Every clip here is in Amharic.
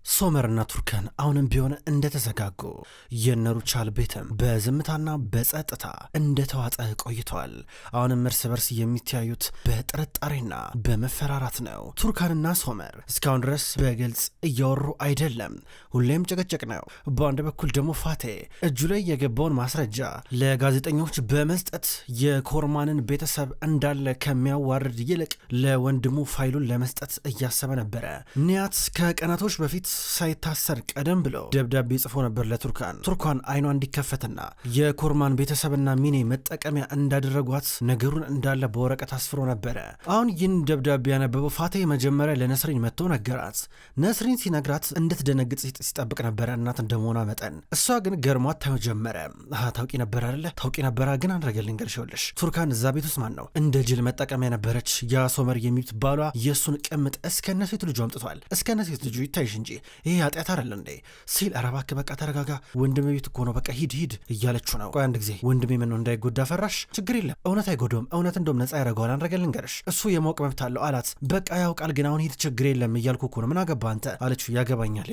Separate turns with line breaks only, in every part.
ሶመርና ቱርካን አሁንም ቢሆን እንደተዘጋጉ የነሩቻል ቤትም በዝምታና በጸጥታ እንደተዋጠ ቆይቷል። አሁንም እርስ በርስ የሚተያዩት በጥርጣሬና በመፈራራት ነው። ቱርካንና ሶመር እስካሁን ድረስ በግልጽ እያወሩ አይደለም፣ ሁሌም ጭቅጭቅ ነው። በአንድ በኩል ደግሞ ፋቴ እጁ ላይ የገባውን ማስረጃ ለጋዜጠኞች በመስጠት የኮርማንን ቤተሰብ እንዳለ ከሚያዋርድ ይልቅ ለወንድሙ ፋይሉን ለመስጠት እያሰበ ነበረ። ኒያት ከቀናቶች በፊት ሳይታሰር ቀደም ብሎ ደብዳቤ ጽፎ ነበር ለቱርካን። ቱርካን አይኗ እንዲከፈትና የኮርማን ቤተሰብና ሚኔ መጠቀሚያ እንዳደረጓት ነገሩን እንዳለ በወረቀት አስፍሮ ነበረ። አሁን ይህን ደብዳቤ ያነበበው ፋቴ መጀመሪያ ለነስሪን መጥቶ ነገራት። ነስሪን ሲነግራት እንድትደነግጥ ሲጠብቅ ነበረ እናት እንደመሆኗ መጠን። እሷ ግን ገርሟት ታዩ ጀመረ። ታውቂ ነበር አይደለ? ታውቂ ነበራ። ግን አንረገልኝ ገርሽውልሽ ቱርካን እዛ ቤት ውስጥ ማን ነው እንደ ጅል መጠቀሚያ ነበረች። ያ ሶመር የሚሉት ባሏ የእሱን ቅምጥ እስከነሴት ልጁ አምጥቷል። እስከነሴት ልጁ ይታይሽ እንጂ ይሄ ኃጢአት አይደለ እንዴ ሲል፣ ኧረ እባክህ በቃ ተረጋጋ፣ ወንድሜ ቤት እኮ ነው፣ በቃ ሂድ እያለችው ነው። ቆይ አንድ ጊዜ ወንድሜ ምን ነው እንዳይጎዳ ፈራሽ? ችግር የለም እውነት አይጎዳውም፣ እውነት እንደውም ነፃ ያደርገዋል። አንረገል ልንገርሽ፣ እሱ የማወቅ መብት አለው አላት። በቃ ያውቃል፣ ግን አሁን ሂድ፣ ችግር የለም እያልኩ እኮ ነው፣ ምን አገባ አንተ አለችው። ያገባኛል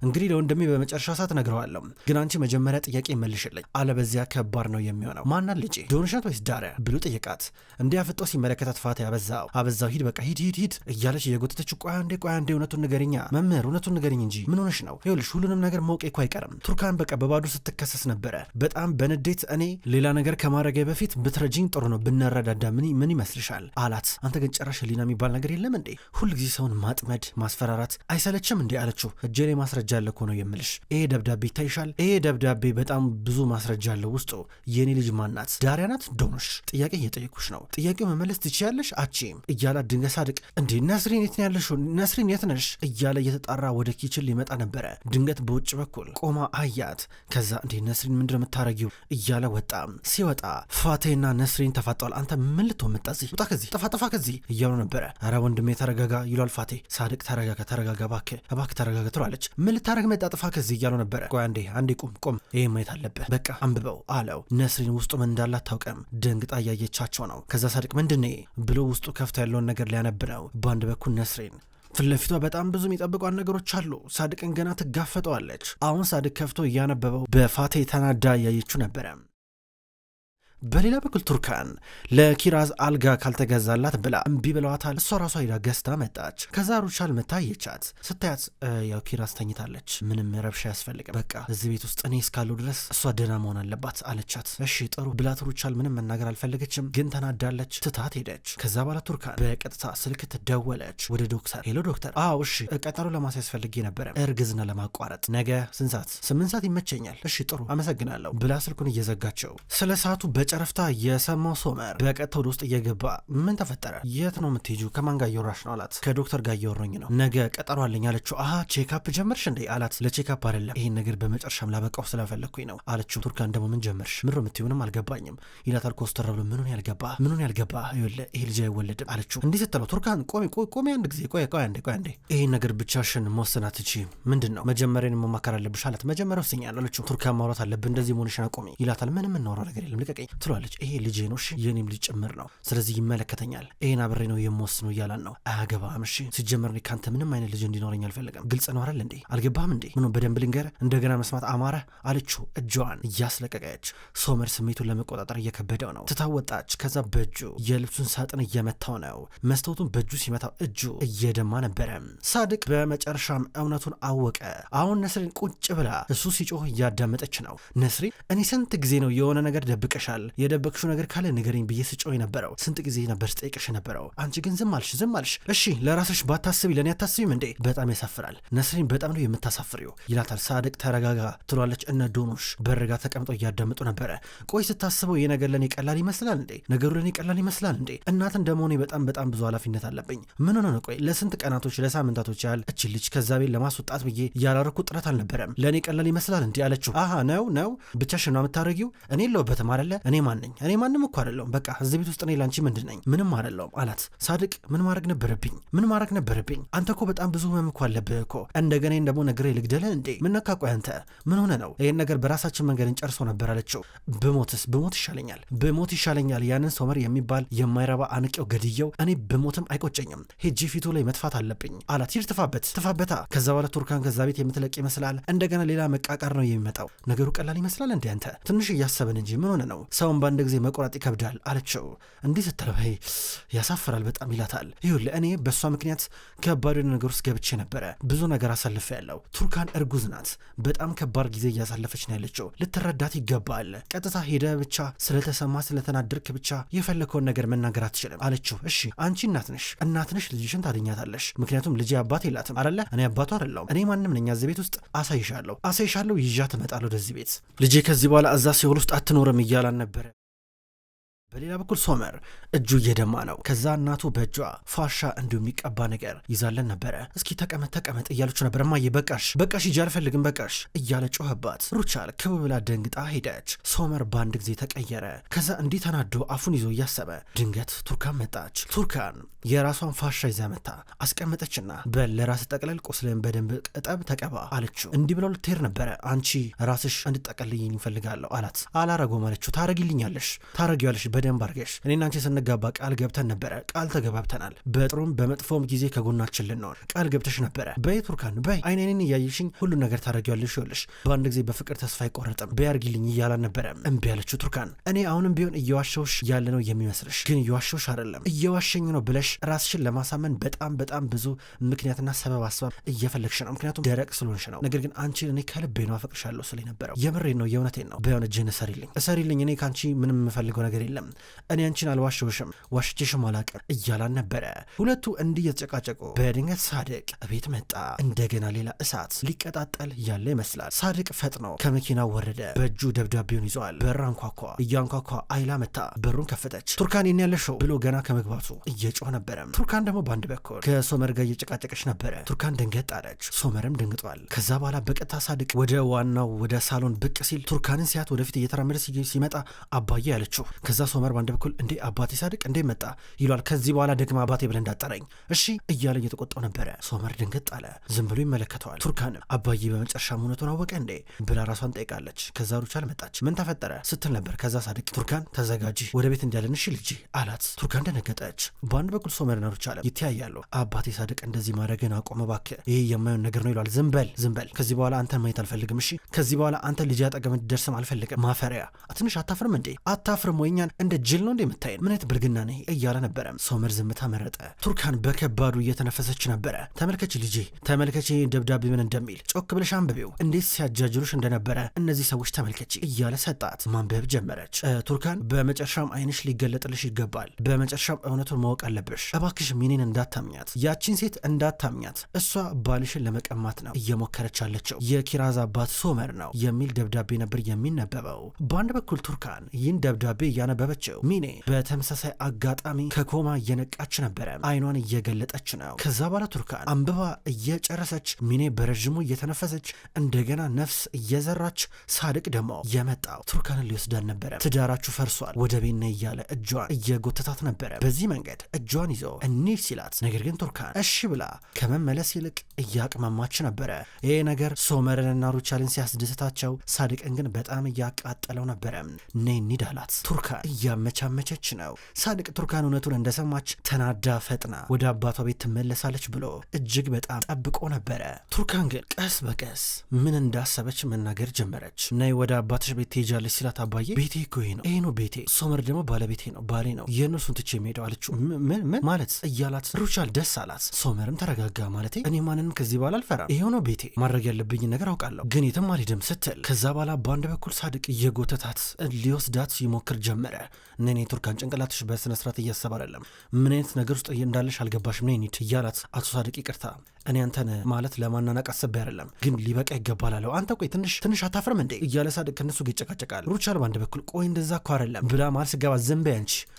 እንግዲህ ለወንድሜ በመጨረሻ ሰዓት ነግረዋለሁ፣ ግን አንቺ መጀመሪያ ጥያቄ መልሽልኝ፣ አለበዚያ ከባድ ነው የሚሆነው። ማናት ልጄ ዶንሻት ወይስ ዳሪያ ብሎ ጠየቃት። እንዲያፍጦ ሲመለከታት ፋቴ አበዛው፣ ሂድ በቃ ሂድ እያለች እየጎተተች ቆይ አንዴ እውነቱን ንገሪኛ መምህር፣ እውነቱን ንገሪኝ እንጂ ምን ሆነሽ ነው? ይኸውልሽ ሁሉንም ነገር ማወቄ እኮ አይቀርም። ቱርካን በቃ በባዶ ስትከሰስ ነበረ። በጣም በንዴት እኔ ሌላ ነገር ከማድረጌ በፊት ብትረጂኝ ጥሩ ነው፣ ብንረዳዳ ምን ይመስልሻል አላት። አንተ ግን ጭራሽ ህሊና የሚባል ነገር የለም እንዴ? ሁልጊዜ ሰውን ማጥመድ ማስፈራራት አይሰለችም እንዴ አለችው። እጄ ላይ ማስረጃ አለ እኮ ነው የምልሽ። ይሄ ደብዳቤ ይታይሻል? ይሄ ደብዳቤ በጣም ብዙ ማስረጃ አለው ውስጡ። የኔ ልጅ ማናት? ዳሪያ ናት? ዶኖሽ? ጥያቄ እየጠየኩሽ ነው። ጥያቄው መመለስ ትችያለሽ አቺም እያላት ድንገት ሳድቅ እንዴ ነስሪን የት ነው ያለሽው? ነስሪን የት ነሽ እያለ እየተጣራ ወደ ኪችን ሊመጣ ነበረ። ድንገት በውጭ በኩል ቆማ አያት። ከዛ እንዴ ነስሪን ምንድን ነው የምታረጊው እያለ ወጣ። ሲወጣ ፋቴና ነስሪን ተፋጠዋል። አንተ ምን ልትሆን መጣ? እዚህ ውጣ ከዚህ፣ ጠፋ ከዚህ እያሉ ነበረ። ኧረ ወንድሜ ተረጋጋ ይሏል ፋቴ። ሳድቅ ተረጋጋ እባክህ ተረጋጋ ትሏለች። ምን ልታረግ መጣ? ጥፋ ከዚህ እያሉ ነበረ። ቆይ አንዴ ቁም፣ ይሄ ማየት አለብህ፣ በቃ አንብበው አለው። ነስሪን ውስጡ ምን እንዳላት ታውቀም። ደንግጣ እያየቻቸው ነው። ከዛ ሳድቅ ምንድን ነው ብሎ ውስጡ ከፍታ ያለውን ነገር ሊያነብ ነው። በአንድ በኩል ነስሪን ፊት ለፊቷ በጣም ብዙ የሚጠብቋን ነገሮች አሉ። ሳድቅን ገና ትጋፈጠዋለች። አሁን ሳድቅ ከፍቶ እያነበበው በፋቴ ተናዳ እያየችው ነበረ። በሌላ በኩል ቱርካን ለኪራዝ አልጋ ካልተገዛላት ብላ እምቢ ብለዋታል። እሷ ራሷ ሄዳ ገዝታ መጣች። ከዛ ሩቻል መታየቻት። ስታያት ያው ኪራዝ ተኝታለች፣ ምንም ረብሻ አያስፈልግም፣ በቃ እዚህ ቤት ውስጥ እኔ እስካለሁ ድረስ እሷ ደህና መሆን አለባት አለቻት። እሺ ጥሩ ብላት ሩቻል ምንም መናገር አልፈለገችም፣ ግን ተናዳለች። ትታት ሄደች። ከዛ በኋላ ቱርካን በቀጥታ ስልክ ትደወለች ወደ ዶክተር። ሄሎ ዶክተር፣ እሺ ቀጠሮ ለማስያዝ ፈልጌ ነበረ፣ እርግዝና ለማቋረጥ ነገ ስንት ሰዓት? 8 ሰዓት ይመቸኛል። እሺ ጥሩ አመሰግናለሁ ብላ ስልኩን እየዘጋቸው ስለ ሰዓቱ ጨረፍታ የሰማው ሶመር በቀጥታ ወደ ውስጥ እየገባ ምን ተፈጠረ? የት ነው የምትሄጂው? ከማን ጋር እየወራሽ ነው አላት። ከዶክተር ጋር እየወራኝ ነው፣ ነገ ቀጠሮ አለኝ አለችው። ቼክአፕ ጀመርሽ እንዴ አላት። ለቼክአፕ አይደለም ይሄን ነገር በመጨረሻም ላበቃው ስለፈለግኩኝ ነው አለችው። ቱርካን ደግሞ ምን ጀመርሽ? ምሮ የምትይው ምንም አልገባኝም ይላታል። ኮስተር ብሎ ምኑን ያልገባ ይኸውልህ ይሄ ልጅ አይወለድም አለችው። እንዲህ ስትለው ቱርካን ቆሚ አንድ ጊዜ ቆይ አንዴ ይሄን ነገር ብቻሽን መወሰን አትችይም። ምንድን ነው መጀመሪያን መማከር አለብሽ አላት። መጀመሪያ ወስኛለሁ አለችው። ቱርካን ማውራት አለብን፣ እንደዚህ መሆንሽን አቁሚ ይላታል። ምንም እናወራው ነገር የለም ልቀቀኝ ትሏለች። ይሄ ልጄ ነው እሺ፣ የኔም ልጅ ጭምር ነው፣ ስለዚህ ይመለከተኛል፣ ይሄን አብሬ ነው የምወስነው እያላን ነው። አያገባም እሺ፣ ሲጀመር እኔ ካንተ ምንም አይነት ልጅ እንዲኖረኝ አልፈልግም። ግልጽ ነው አይደል እንዴ? አልገባህም እንዴ? ምኑ በደንብ ልንገርህ፣ እንደገና መስማት አማረ አለችው እጇን እያስለቀቀች። ሶመር ስሜቱን ለመቆጣጠር እየከበደው ነው። ትታወጣች። ከዛ በእጁ የልብሱን ሳጥን እየመታው ነው። መስታወቱን በእጁ ሲመታው እጁ እየደማ ነበረ። ሳድቅ በመጨረሻም እውነቱን አወቀ። አሁን ነስሪን ቁጭ ብላ እሱ ሲጮህ እያዳመጠች ነው። ነስሪን እኔ ስንት ጊዜ ነው የሆነ ነገር ደብቀሻል፣ የደበቅሽው ነገር ካለ ንገረኝ ብዬ ስጮህ የነበረው፣ ስንት ጊዜ ነበር ስጠይቅሽ የነበረው፣ አንቺ ግን ዝም አልሽ። እሺ ለራስሽ ባታስቢ ለእኔ አታስቢም እንዴ? በጣም ያሳፍራል ነስሪን፣ በጣም ነው የምታሳፍሪው ይላታል። ሳድቅ ተረጋጋ ትሏለች። እነ ዶኖሽ በርጋ ተቀምጠው እያዳመጡ ነበረ። ቆይ ስታስበው ይህ ነገር ለእኔ ቀላል ይመስላል እንዴ? ነገሩ ለእኔ ቀላል ይመስላል እንዴ? እናት እንደመሆኔ በጣም ብዙ ኃላፊነት አለብኝ። ምን ሆነ ነው? ቆይ ለስንት ቀናቶች ለሳምንታቶች ያህል እቺ ልጅ ከዛ ቤት ለማስወጣት ብዬ ያላረኩት ጥረት አልነበረም? ለእኔ ቀላል ይመስላል እንዴ አለችው። ነው ብቻሽን ነው የምታደርጊው? እኔ የለሁበትም አይደለ? እኔ ማንኝ? እኔ ማንም እኮ አይደለሁም። በቃ እዚህ ቤት ውስጥ እኔ ላንቺ ምንድን ነኝ? ምንም አይደለሁም አላት። ሳድቅ ምን ማድረግ ነበረብኝ? አንተ እኮ በጣም ብዙ ህመም እኮ አለብህ እኮ። እንደገና ደግሞ ነግሬ ልግደልህ እንዴ? ምን ነካ? ቆይ አንተ ምን ሆነ ነው? ይሄን ነገር በራሳችን መንገድ እንጨርሶ ነበር አለችው። ብሞት ይሻለኛል። ያንን ሶመር የሚባል የማይረባ አንቄው ገድየው እኔ ብሞትም አይቆጨኝም። ሄጄ ፊቱ ላይ መጥፋት አለብኝ አላት። ሂድ ትፋበታ። ከዛ በኋላ ቱርካን ከዛ ቤት የምትለቅ ይመስላል። እንደገና ሌላ መቃቃር ነው የሚመጣው። ነገሩ ቀላል ይመስላል እንዴ? አንተ ትንሽ እያሰብን እንጂ ምን ሆነ ነው? ሰውን በአንድ ጊዜ መቆራጥ ይከብዳል አለችው። እንዲህ ስትለበይ ያሳፍራል በጣም ይላታል። ይኸውልህ እኔ በእሷ ምክንያት ከባድ ነገር ውስጥ ገብቼ ነበረ። ብዙ ነገር አሳልፈ ያለው። ቱርካን እርጉዝ ናት። በጣም ከባድ ጊዜ እያሳለፈች ነው ያለችው። ልትረዳት ይገባል። ቀጥታ ሄደ ብቻ ስለተሰማ ስለተናደርክ ብቻ የፈለከውን ነገር መናገር አትችልም አለችው። እሺ አንቺ እናት ነሽ፣ ልጅሽን ታድኛታለሽ። ምክንያቱም ልጅ አባት የላትም አይደለ? እኔ አባቱ አይደለሁም። እኔ ማንም ነኝ። እዚህ ቤት ውስጥ አሳይሻለሁ፣ ይዣት እመጣለሁ ወደዚህ ቤት። ልጄ ከዚህ በኋላ እዛ ሲኦል ውስጥ አትኖርም እያላን ነበረ። በሌላ በኩል ሶመር እጁ እየደማ ነው። ከዛ እናቱ በእጇ ፋሻ እንዲሁ የሚቀባ ነገር ይዛለን ነበረ። እስኪ ተቀመጥ እያለችው ነበር። እማዬ በቃሽ ሂጂ አልፈልግም በቃሽ እያለ ጮኸባት። ሩቻል ክብ ብላ ደንግጣ ሄደች። ሶመር በአንድ ጊዜ ተቀየረ። ከዛ እንዲህ ተናዶ አፉን ይዞ እያሰበ ድንገት ቱርካን መጣች። ቱርካን የራሷን ፋሻ ይዛ መታ አስቀመጠችና ለራስ ጠቅለል ቁስልን በደንብ እጠብ ተቀባ አለችው። እንዲህ ብለው ልትሄድ ነበረ። አንቺ ራስሽ እንድጠቀልይኝ ይፈልጋለሁ አላት። አላረጎም አለችው። ታረጊዋለሽ በደንብ አርገሽ። እኔና አንቺ ስንጋባ ቃል ገብተን ነበረ። ቃል ተገባብተናል። በጥሩም በመጥፎም ጊዜ ከጎናችን ልንሆን ቃል ገብተሽ ነበረ። በይ ቱርካን በይ፣ አይኔን እያየሽኝ ሁሉን ነገር ታደርጊዋለሽ። ይኸውልሽ በአንድ ጊዜ በፍቅር ተስፋ አይቆረጥም። በይ አርጊልኝ እያላን ነበረ። እምቢ ያለችው ቱርካን እኔ አሁንም ቢሆን እየዋሸውሽ ያለ ነው የሚመስልሽ፣ ግን እየዋሸውሽ አይደለም። እየዋሸኝ ነው ብለሽ ራስሽን ለማሳመን በጣም ብዙ ምክንያትና ሰበብ አስባብ እየፈለግሽ ነው። ምክንያቱም ደረቅ ስለሆንሽ ነው። ነገር ግን አንቺን እኔ ከልቤ ነው አፈቅርሻለሁ ስለ ነበረው። የምሬን ነው፣ የእውነቴን ነው። በሆነ እጅህን እሰሪልኝ። እኔ ከአንቺ ምንም የምፈልገው ነገር የለም። እኔ አንቺን አልዋሸውሽም፣ ዋሽቼሽም አላቅም እያላን ነበረ። ሁለቱ እንዲህ የተጨቃጨቁ በድንገት ሳድቅ ቤት መጣ። እንደገና ሌላ እሳት ሊቀጣጠል ያለ ይመስላል። ሳድቅ ፈጥኖ ከመኪናው ወረደ። በእጁ ደብዳቤውን ይዘዋል። በር አንኳኳ። እያንኳኳ አይላ መታ በሩን ከፈተች። ቱርካን የኔ ያለሽው ብሎ ገና ከመግባቱ እየጮህ ነበረ። ቱርካን ደግሞ በአንድ በኩል ከሶመር ጋር እየጨቃጨቀች ነበረ። ቱርካን ደንገጥ አለች። ሶመርም ደንግጧል። ከዛ በኋላ በቀጥታ ሳድቅ ወደ ዋናው ወደ ሳሎን ብቅ ሲል ቱርካንን ሲያት ወደፊት እየተራመደ ሲመጣ አባዬ ያለችው። ከዛ ሶመር በአንድ በኩል እንዴ አባቴ ሳድቅ እንዴ መጣ ይሏል። ከዚህ በኋላ ደግማ አባቴ ብለህ እንዳጠረኝ እሺ እያለ እየተቆጣው ነበረ። ሶመር ድንገጥ አለ። ዝም ብሎ ይመለከተዋል። ቱርካንም አባዬ በመጨረሻ እውነቱን አወቀ እንዴ ብላ ራሷን ጠይቃለች። ከዛ ሩቻል መጣች። ምን ተፈጠረ ስትል ነበር። ከዛ ሳድቅ ቱርካን ተዘጋጂ ወደ ቤት እንዳለን እሺ ልጅ አላት። ቱርካን ደነገጠች። በአንድ በኩል ሶመርና ሩቻል ይተያያሉ። አባቴ ሳድቅ እንደዚህ ማድረግን አቆመ እባክህ፣ ይሄ የማይሆን ነገር ነው ይሏል። ዝም በል ከዚህ በኋላ አንተ ማየት አልፈልግም እሺ፣ ከዚህ በኋላ አንተ ልጅ አጠገብ እንድደርስም አልፈልግም። ማፈሪያ ትንሽ አታፍርም እንዴ? አታፍርም ወይ? እኛን እንደ ጅል ነው እንዴ የምታየን? ምን አይነት ብልግና ነህ እያለ ነበረ። ሶመር ዝምታ መረጠ። ቱርካን በከባዱ እየተነፈሰች ነበረ። ተመልከች ልጄ ተመልከች፣ ደብዳቤ ምን እንደሚል ጮክ ብለሽ አንብቤው፣ እንዴት ሲያጃጅሉሽ እንደነበረ እነዚህ ሰዎች ተመልከች እያለ ሰጣት። ማንበብ ጀመረች። ቱርካን በመጨረሻም አይንሽ ሊገለጥልሽ ይገባል። በመጨረሻም እውነቱን ማወቅ አለብሽ። እባክሽ ሚኔን እንዳታምኛት፣ ያቺን ሴት እንዳታምኛት። እሷ ባልሽን ለመቀማት ነው እየሞከረች አለችው። የኪራዝ አባት ሶመር ነው የሚል ደብዳቤ ነበር የሚነበበው። በአንድ በኩል ቱርካን ይህን ደብዳቤ እያነበበችው ሚኔ በተመሳሳይ አጋጣሚ ከኮማ እየነቃች ነበረ። አይኗን እየገለጠች ነው። ከዛ በኋላ ቱርካን አንብባ እየጨረሰች ሚኔ በረዥሙ እየተነፈሰች እንደገና ነፍስ እየዘራች ሳድቅ ደግሞ የመጣው ቱርካንን ሊወስዳን ነበረ። ትዳራችሁ ፈርሷል ወደ ቤነ እያለ እጇን እየጎተታት ነበረ። በዚህ መንገድ እጇን ይዞ እንሂድ ሲላት፣ ነገር ግን ቱርካን እሺ ብላ ከመመለስ ይልቅ እያቅመማች ነበረ። ይሄ ነገር ሶመርንና ሩቻልን ሲያስደስታቸው፣ ሳድቅን ግን በጣም እያቃጠለው ነበረ። ነይ እንሂድ አላት። ቱርካን እያመቻመቸች ነው። ሳድቅ ቱርካን እውነቱን እንደሰማች ተናዳ ፈጥና ወደ አባቷ ቤት ትመለሳለች ብሎ እጅግ በጣም ጠብቆ ነበረ። ቱርካን ግን ቀስ በቀስ ምን እንዳሰበች መናገር ጀመረች። ነይ ወደ አባትሽ ቤት ትሄጃለች ሲላት፣ አባዬ ቤቴ እኮ ይሄ ነው ቤቴ፣ ሶመር ደግሞ ባለቤቴ ነው፣ ባሌ ነው፣ የእነሱን ትቼ የሚሄደው አለችው። ምን ማለት እያላት ሩቻል ደስ አላት። ሶመርም ተረጋጋ። ማለቴ እኔ ማንንም ከዚህ በኋላ አልፈራም፣ ይሄው ነው ቤቴ፣ ማድረግ ያለብኝ ነገር አውቃለሁ፣ ግን የትም አልሄድም ስትል፣ ከዛ በኋላ በአንድ በኩል ሳድቅ እየጎተታት ሊወስዳት ይሞክር ጀመረ። ነኔ ቱርካን ጭንቅላትሽ በስነስርዓት እያሰብ አይደለም፣ ምን አይነት ነገር ውስጥ እንዳለሽ አልገባሽም፣ ነይ እንሂድ እያላት፣ አቶ ሳድቅ ይቅርታ እኔ አንተን ማለት ለማናናቅ አስቤ አይደለም፣ ግን ሊበቃ ይገባል አለው። አንተ ቆይ ትንሽ አታፍርም እንዴ እያለ ሳድቅ ከነሱ ጋር ይጨቃጨቃል። ሩቻል በአንድ በኩል ቆይ እንደዛ እኮ አይደለም ብላ ማለት ስገባ ዝም በይ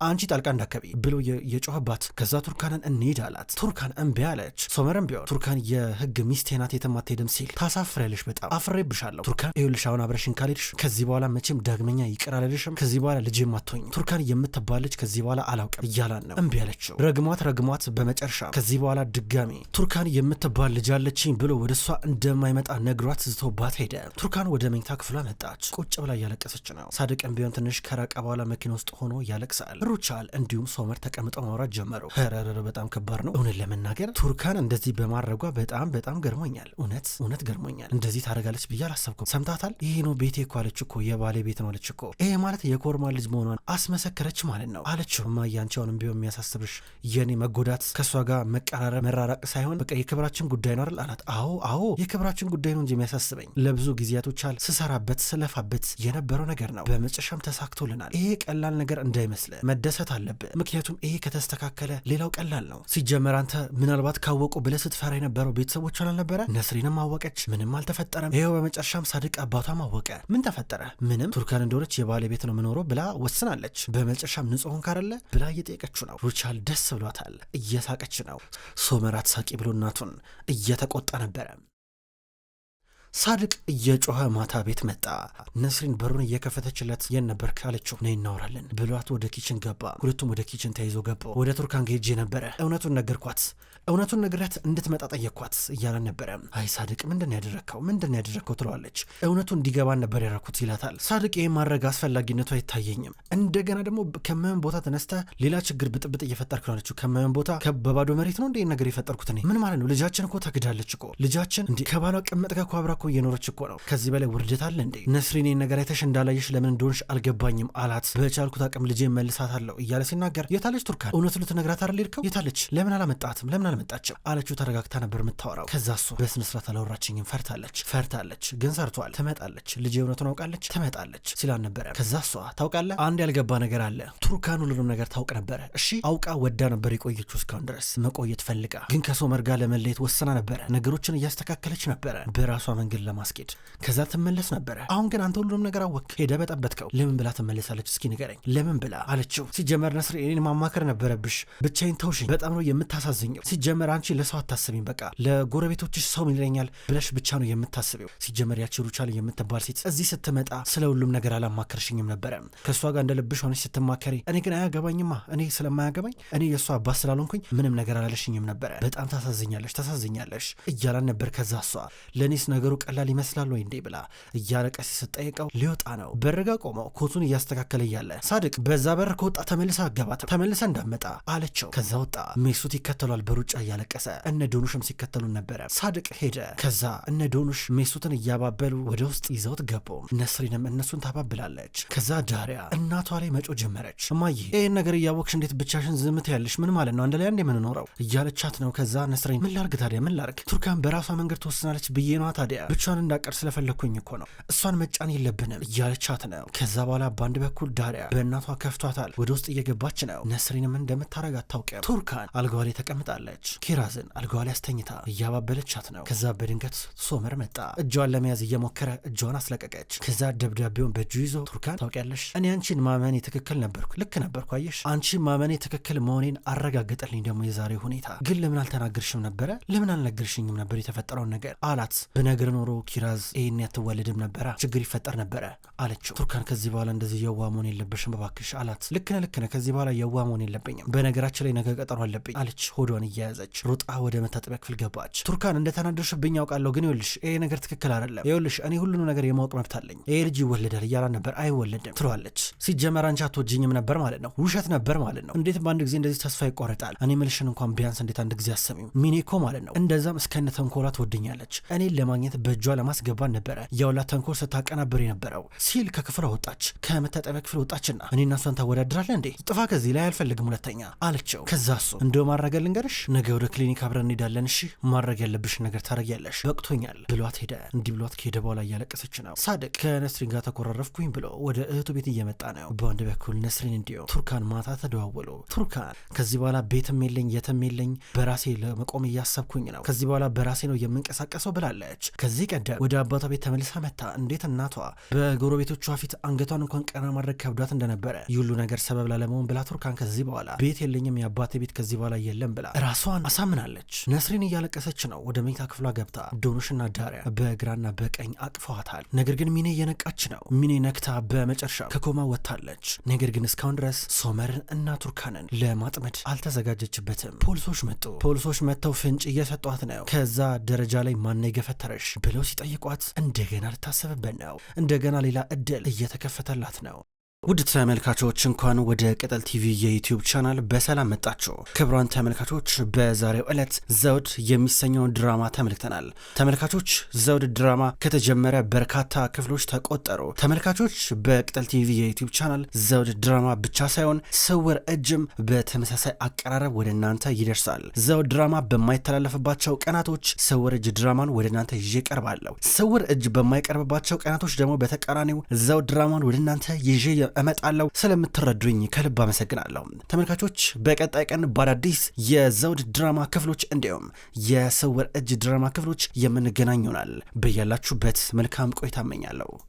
አንቺ ጣልቃ እንዳከቢ ብሎ የጮኸባት። ከዛ ቱርካንን እንሂድ አላት። ቱርካን እምቢ አለች። ሶመርም ቢሆን ቱርካን የህግ ሚስቴ ናት የትም አትሄድም ሲል ታሳፍሪያለሽ፣ በጣም አፍሬብሻለሁ ቱርካን። ይኸውልሽ አሁን አብረሽን ካልሄድሽ ከዚህ በኋላ መቼም ዳግመኛ ይቅር አልልሽም፣ ከዚህ በኋላ ልጄም አትሆኝ ቱርካን የምትባል ልጅ ከዚህ በኋላ አላውቅም እያላን ነው። እምቢ አለችው። ረግሟት በመጨረሻ ከዚህ በኋላ ድጋሚ ቱርካን የምትባል ልጅ አለችኝ ብሎ ወደ እሷ እንደማይመጣ ነግሯት ዝቶባት ሄደ። ቱርካን ወደ መኝታ ክፍሏ መጣች። ቁጭ ብላ እያለቀሰች ነው። ሳድቅም ቢሆን ትንሽ ከራቀ በኋላ መኪና ውስጥ ሆኖ ያለቅሳል። ሩቻል እንዲሁም ሶመር ተቀምጠው ማውራት ጀመሩ። ረረረ በጣም ከባድ ነው እውነት ለመናገር ቱርካን እንደዚህ በማድረጓ በጣም ገርሞኛል። እውነት ገርሞኛል። እንደዚህ ታደርጋለች ብዬ አላሰብኩም። ሰምታታል? ይሄ ነው ቤቴ እኮ አለች እኮ የባሌ ቤት ነው አለች እኮ። ይሄ ማለት የኮርማ ልጅ መሆኗን አስመሰከረች ማለት ነው አለችው። እማዬ አንቺ አሁንም ቢሆን የሚያሳስብሽ የኔ መጎዳት ከእሷ ጋር መቀራረብ መራራቅ ሳይሆን በቃ የክብራችን ጉዳይ ነው አይደል አላት። አዎ የክብራችን ጉዳይ ነው እንጂ የሚያሳስበኝ ለብዙ ጊዜያቶች ስሰራበት ስለፋበት የነበረው ነገር ነው። በመጨረሻም ተሳክቶልናል። ይሄ ቀላል ነገር እንዳይመስል መደሰት አለብህ። ምክንያቱም ይሄ ከተስተካከለ ሌላው ቀላል ነው። ሲጀመር አንተ ምናልባት ካወቁ ብለህ ስትፈራ የነበረው ቤተሰቦቿን አልነበረ? ነስሪንም አወቀች፣ ምንም አልተፈጠረም። ይኸው በመጨረሻም ሳድቅ አባቷም አወቀ። ምን ተፈጠረ? ምንም። ቱርካን እንደሆነች የባለቤት ነው የምኖረው ብላ ወስናለች። በመጨረሻም ንጹሕን ካረለ ብላ እየጠየቀችው ነው። ሩቻል ደስ ብሏታል፣ እየሳቀች ነው። ሶመር አትሳቂ ብሎ እናቱን እየተቆጣ ነበረ። ሳድቅ እየጮኸ ማታ ቤት መጣ። ነስሪን በሩን እየከፈተችለት የት ነበርክ አለችው። ነይ እናወራለን ብሏት ወደ ኪችን ገባ። ሁለቱም ወደ ኪችን ተይዞ ገባ። ወደ ቱርካን ሄጄ ነበረ እውነቱን ነግሬያት እንድትመጣ ጠየቅኳት እያለን ነበረ። አይ ሳድቅ ምንድን ያደረግከው ትለዋለች። እውነቱ እንዲገባን ነበር ያደረኩት ይላታል። ሳድቅ ይህን ማድረግ አስፈላጊነቱ አይታየኝም። እንደገና ደግሞ ከማየን ቦታ ተነስተ ሌላ ችግር ብጥብጥ እየፈጠርክ ነው አለችው። ከማየን ቦታ በባዶ መሬት ነው እንዴ ነገር የፈጠርኩት እኔ? ምን ማለት ነው? ልጃችን እኮ ተግዳለች እኮ ልጃችን እንዴ ከባሏ ቅመጥ ጋር አብራ እኮ እየኖረች እኮ ነው። ከዚህ በላይ ውርደት አለ እንዴ? ነስሪን ነገር አይተሽ እንዳላየሽ ለምን እንደሆንሽ አልገባኝም አላት። በቻልኩት አቅም ልጄ መልሳታለሁ እያለ ሲናገር የታለች ቱርካን? እውነቱን ልትነግራት አይደል ሄድከው? የታለች? ለምን አልመጣችም አለችው። ተረጋግታ ነበር የምታወራው። ከዛ እሱ በስነ ስርዓት አላወራችኝም፣ ፈርታለች ግን ሰርቷል፣ ትመጣለች፣ ልጄ እውነቱን አውቃለች፣ ትመጣለች ሲላን ነበረ። ከዛ እሷ ታውቃለህ አንድ ያልገባ ነገር አለ። ቱርካን ሁሉንም ነገር ታውቅ ነበረ። እሺ አውቃ ወዳ ነበር የቆየችው እስካሁን ድረስ መቆየት ፈልጋ፣ ግን ከሶመር ጋር ለመለየት ወስና ነበረ። ነገሮችን እያስተካከለች ነበረ በራሷ መንገድ ለማስኬድ። ከዛ ትመለስ ነበረ። አሁን ግን አንተ ሁሉንም ነገር አወቅ፣ ሄደ በጠበጥከው። ለምን ብላ ትመለሳለች? እስኪ ንገረኝ ለምን ብላ አለችው። ሲጀመር ነስሪ እኔን ማማከር ነበረብሽ፣ ብቻዬን ተውሽኝ፣ በጣም ነው የምታሳዝኘው። ሲጀመር አንቺ ለሰው አታስቢም፣ በቃ ለጎረቤቶችሽ ሰው ይለኛል ብለሽ ብቻ ነው የምታስቢው። ሲጀመር ያቺ ሩቻል የምትባል ሴት እዚህ ስትመጣ ስለ ሁሉም ነገር አላማከርሽኝም ነበረ። ከእሷ ጋር እንደ ልብሽ ሆነች ስትማከሪ፣ እኔ ግን አያገባኝማ፣ እኔ ስለማያገባኝ እኔ የእሷ አባት ስላልሆንኩኝ ምንም ነገር አላለሽኝም ነበረ። በጣም ታሳዝኛለሽ እያላን ነበር። ከዛ እሷ ለእኔስ ነገሩ ቀላል ይመስላል ወይ እንዴ ብላ እያለቀሰ ስትጠይቀው ሊወጣ ነው። በርጋ ቆመው ኮቱን እያስተካከለ እያለ ሳድቅ በዛ በር ከወጣ ተመልሳ እንዳመጣ አለችው። ከዛ ወጣ። ሜሱት ይከተሏል በሩጫ እያለቀሰ። እነ ዶኑሽም ሲከተሉን ነበረ። ሳድቅ ሄደ። ከዛ እነ ዶኑሽ ሜሱትን እያባበሉ ወደ ውስጥ ይዘውት ገቡ። ነስሪንም እነሱን ታባብላለች። ከዛ ዳሪያ እናቷ ላይ መጮ ጀመረች። እማዬ ይህን ነገር እያወቅሽ እንዴት ብቻሽን ዝምት ያለሽ? ምን ማለት ነው? አንድ ላይ አንድ የምንኖረው እያለቻት ነው። ከዛ ነስሪን ምን ላርግ ታዲያ ምን ላርግ? ቱርካን በራሷ መንገድ ትወስናለች ብዬ ነዋ ታዲያ ብቻዋን እንዳቀር ስለፈለግኩኝ እኮ ነው፣ እሷን መጫን የለብንም እያለቻት ነው። ከዛ በኋላ በአንድ በኩል ዳሪያ በእናቷ ከፍቷታል። ወደ ውስጥ እየገባች ነው። ነስሪንም እንደምታረግ አታውቅም። ቱርካን አልጋዋ ላይ ተቀምጣለች። ኪራዝን አልጋዋ ላይ አስተኝታ እያባበለቻት ነው። ከዛ በድንገት ሶመር መጣ። እጇን ለመያዝ እየሞከረ እጇን አስለቀቀች። ከዛ ደብዳቤውን በእጁ ይዞ ቱርካን ታውቂያለሽ፣ እኔ አንቺን ማመኔ ትክክል ነበርኩ፣ ልክ ነበርኩ፣ አየሽ አንቺን ማመኔ ትክክል መሆኔን አረጋገጠልኝ ደግሞ የዛሬ ሁኔታ። ግን ለምን አልተናገርሽም ነበረ? ለምን አልነገርሽኝም ነበር የተፈጠረውን ነገር አላት። ብነግር ኖሮ ኪራዝ ይህን ያትወለድም ነበረ፣ ችግር ይፈጠር ነበረ አለችው። ቱርካን ከዚህ በኋላ እንደዚህ የዋ መሆን የለብሽም እባክሽ አላት። ልክ ነህ፣ ከዚህ በኋላ የዋ መሆን የለብኝም፣ በነገራችን ላይ ነገ ቀጠሮ አለብኝ አለች። ሆዷን እያያዘች ሩጣ ወደ መታጠቢያ ክፍል ገባች። ቱርካን እንደተናደድሽብኝ ያውቃለሁ፣ ግን ይኸውልሽ ይሄ ነገር ትክክል አይደለም፣ ይኸውልሽ እኔ ሁሉንም ነገር የማወቅ መብት አለኝ፣ ይሄ ልጅ ይወለዳል እያላን ነበር። አይወለድም ትለዋለች። ሲጀመር አንቺ አትወጂኝም ነበር ማለት ነው፣ ውሸት ነበር ማለት ነው። እንዴት በአንድ ጊዜ እንደዚህ ተስፋ ይቆረጣል? እኔ ምልሽን እንኳን ቢያንስ እንዴት አንድ ጊዜ አሰሚው ሚኔኮ ማለት ነው። እንደዛም እስከነ ተንኮላ ትወደኛለች፣ እኔን ለማግኘት በእጇ ለማስገባት ነበረ ያውላ ተንኮል ስታቀናብር የነበረው ሲል ከክፍሏ ወጣች። ከመታጠቢያ ክፍል ወጣችና እኔና እሷን ታወዳድራለህ እንዴ? ጥፋ ከዚህ ላይ አልፈልግም ሁለተኛ አለችው። ከዛ እሱ እንደው ማድረግ ልንገርሽ፣ ነገ ወደ ክሊኒክ አብረን እንሄዳለን። እሺ ማድረግ ያለብሽ ነገር ታረጊያለሽ፣ በቅቶኛል ብሏት ሄደ። እንዲህ ብሏት ከሄደ በኋላ እያለቀሰች ነው። ሳድቅ ከነስሪን ጋር ተኮራረፍኩኝ ብሎ ወደ እህቱ ቤት እየመጣ ነው። በአንድ በኩል ነስሪን እንዲሁ ቱርካን ማታ ተደዋወሉ። ቱርካን ከዚህ በኋላ ቤትም የለኝ የትም የለኝ በራሴ ለመቆም እያሰብኩኝ ነው፣ ከዚህ በኋላ በራሴ ነው የምንቀሳቀሰው ብላለች። ከዚህ ቀደም ወደ አባቷ ቤት ተመልሳ መታ እንዴት እናቷ በጎረቤቶቿ ፊት አንገቷን እንኳን ቀና ማድረግ ከብዷት እንደነበረ ሁሉ ነገር ሰበብ ላለመሆን ብላ ቱርካን ከዚህ በኋላ ቤት የለኝም የአባቴ ቤት ከዚህ በኋላ የለም ብላ ራሷን አሳምናለች። ነስሪን እያለቀሰች ነው። ወደ መኝታ ክፍሏ ገብታ ዶኖሽና ዳሪያ በግራና በቀኝ አቅፈዋታል። ነገር ግን ሚኔ እየነቃች ነው። ሚኔ ነክታ በመጨረሻ ከኮማ ወጥታለች። ነገር ግን እስካሁን ድረስ ሶመርን እና ቱርካንን ለማጥመድ አልተዘጋጀችበትም። ፖሊሶች መጡ። ፖሊሶች መጥተው ፍንጭ እየሰጧት ነው። ከዛ ደረጃ ላይ ማን የገፈተረሽ ብለው ሲጠይቋት እንደገና ልታሰብበት ነው። እንደገና ሌላ እድል እየተከፈተላት ነው። ውድ ተመልካቾች እንኳን ወደ ቅጠል ቲቪ የዩቲዩብ ቻናል በሰላም መጣችሁ። ክቡራን ተመልካቾች በዛሬው ዕለት ዘውድ የሚሰኘውን ድራማ ተመልክተናል። ተመልካቾች ዘውድ ድራማ ከተጀመረ በርካታ ክፍሎች ተቆጠሩ። ተመልካቾች በቅጠል ቲቪ የዩቲዩብ ቻናል ዘውድ ድራማ ብቻ ሳይሆን ስውር እጅም በተመሳሳይ አቀራረብ ወደ እናንተ ይደርሳል። ዘውድ ድራማ በማይተላለፍባቸው ቀናቶች ስውር እጅ ድራማን ወደ እናንተ ይዤ ቀርባለሁ። ስውር እጅ በማይቀርብባቸው ቀናቶች ደግሞ በተቃራኒው ዘውድ ድራማን ወደ እናንተ ይዤ እመጣለሁ። ስለምትረዱኝ ከልብ አመሰግናለሁ። ተመልካቾች በቀጣይ ቀን በአዳዲስ የዘውድ ድራማ ክፍሎች እንዲሁም የስውር እጅ ድራማ ክፍሎች የምንገናኝ ይሆናል። በያላችሁበት መልካም ቆይታ እመኛለሁ።